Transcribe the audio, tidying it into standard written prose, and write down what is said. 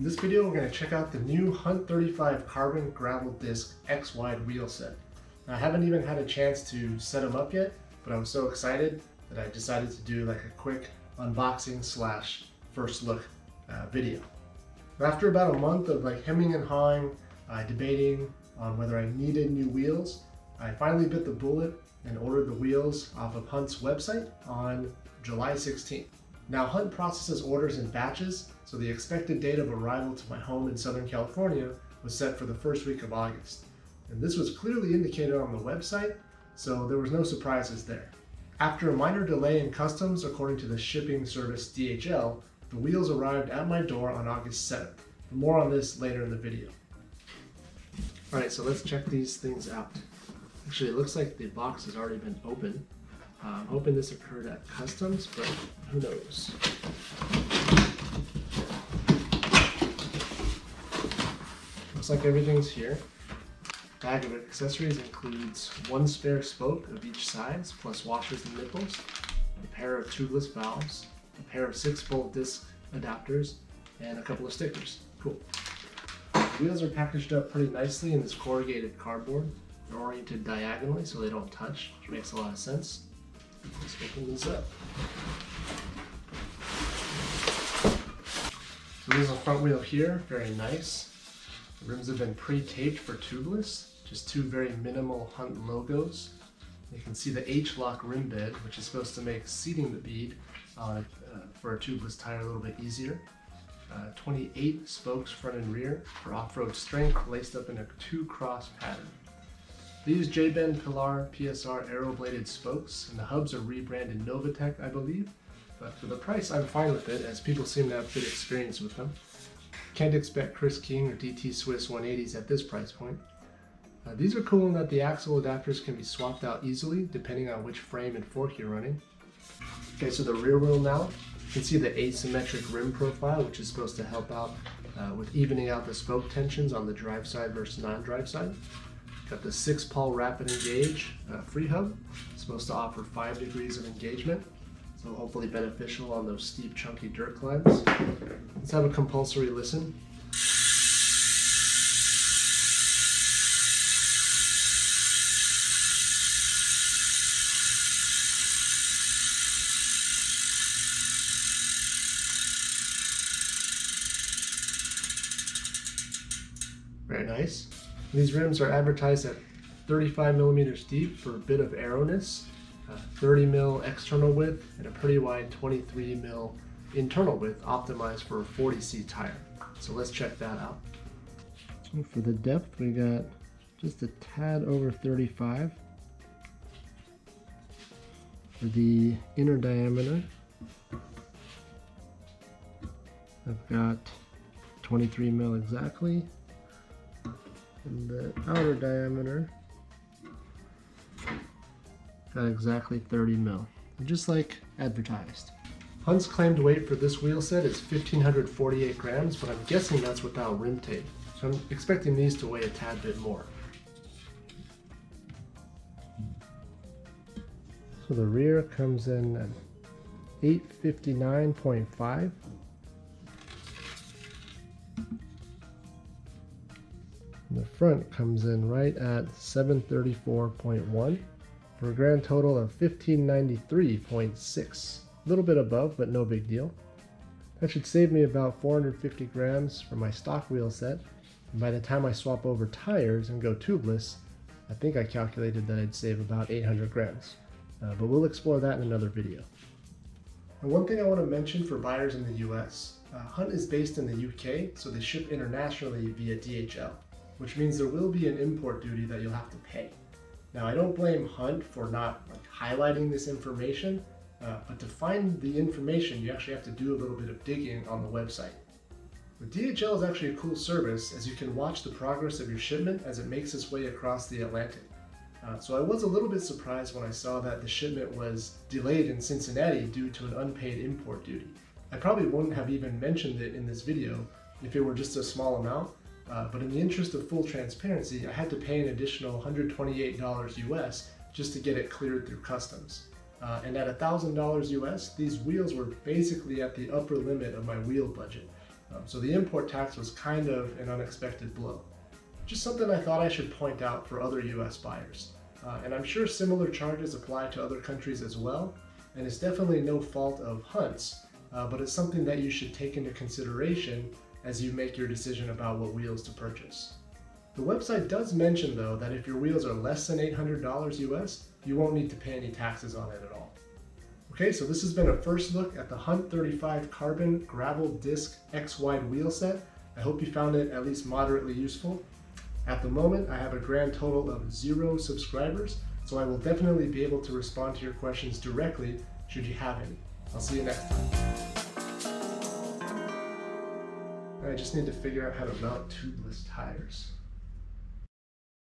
In this video, we're going to check out the new Hunt 35 carbon gravel disc X-wide wheel set. Now, I haven't even had a chance to set them up yet, but I was so excited that I decided to do like a quick unboxing slash first look video. After about a month of hemming and hawing, debating on whether I needed new wheels, I finally bit the bullet and ordered the wheels off of Hunt's website on July 16th. Now, Hunt processes orders in batches, so the expected date of arrival to my home in Southern California was set for the first week of August. And this was clearly indicated on the website, so there was no surprises there. After a minor delay in customs, according to the shipping service DHL, the wheels arrived at my door on August 7th. More on this later in the video. Alright, so let's check these things out. Actually, it looks like the box has already been opened. I'm hoping this occurred at customs, but who knows. Looks like everything's here. Bag of accessories includes one spare spoke of each size, plus washers and nipples, a pair of tubeless valves, a pair of 6-bolt disc adapters, and a couple of stickers. Cool. The wheels are packaged up pretty nicely in this corrugated cardboard. They're oriented diagonally so they don't touch, which makes a lot of sense. Let's open this up. So there's a front wheel here, very nice. The rims have been pre-taped for tubeless, just two very minimal Hunt logos. You can see the H-lock rim bed, which is supposed to make seating the bead for a tubeless tire a little bit easier. 28 spokes front and rear for off-road strength, laced up in a 2-cross pattern. They use J-Bend Pilar PSR aero-bladed spokes, and the hubs are rebranded Novatech, I believe. But for the price, I'm fine with it, as people seem to have good experience with them. Can't expect Chris King or DT Swiss 180s at this price point. These are cool in that the axle adapters can be swapped out easily, depending on which frame and fork you're running. Okay, so the rear wheel now. You can see the asymmetric rim profile, which is supposed to help out with evening out the spoke tensions on the drive side versus non-drive side. Got the 6-pawl rapid engage freehub, supposed to offer 5 degrees of engagement, so hopefully beneficial on those steep, chunky dirt climbs. Let's have a compulsory listen. Very nice. These rims are advertised at 35 millimeters deep for a bit of aeroness, 30 mil external width, and a pretty wide 23 mil internal width optimized for a 40C tire. So let's check that out. For the depth, we got just a tad over 35. For the inner diameter, I've got 23 mil exactly. And the outer diameter got exactly 30 mil, just like advertised. Hunt's claimed weight for this wheel set is 1,548 grams, but I'm guessing that's without rim tape, so I'm expecting these to weigh a tad bit more. So the rear comes in at 859.5. The front comes in right at 734.1 for a grand total of 1593.6. A little bit above, but no big deal. That should save me about 450 grams for my stock wheel set. And by the time I swap over tires and go tubeless, I think I calculated that I'd save about 800 grams. But we'll explore that in another video. And one thing I want to mention for buyers in the US, Hunt is based in the UK, so they ship internationally via DHL, which means there will be an import duty that you'll have to pay. Now, I don't blame Hunt for not highlighting this information, but to find the information, you actually have to do a little bit of digging on the website. But DHL is actually a cool service, as you can watch the progress of your shipment as it makes its way across the Atlantic. So I was a little bit surprised when I saw that the shipment was delayed in Cincinnati due to an unpaid import duty. I probably wouldn't have even mentioned it in this video if it were just a small amount, but in the interest of full transparency, I had to pay an additional $128 US just to get it cleared through customs. And at $1,000 US, these wheels were basically at the upper limit of my wheel budget. So the import tax was kind of an unexpected blow. Just something I thought I should point out for other US buyers. And I'm sure similar charges apply to other countries as well, and it's definitely no fault of Hunt's, but it's something that you should take into consideration as you make your decision about what wheels to purchase. The website does mention though that if your wheels are less than $800 US, you won't need to pay any taxes on it at all. Okay, so this has been a first look at the Hunt 35 Carbon Gravel Disc X-Wide wheel set. I hope you found it at least moderately useful. At the moment, I have a grand total of 0 subscribers, so I will definitely be able to respond to your questions directly should you have any. I'll see you next time. I just need to figure out how to mount tubeless tires.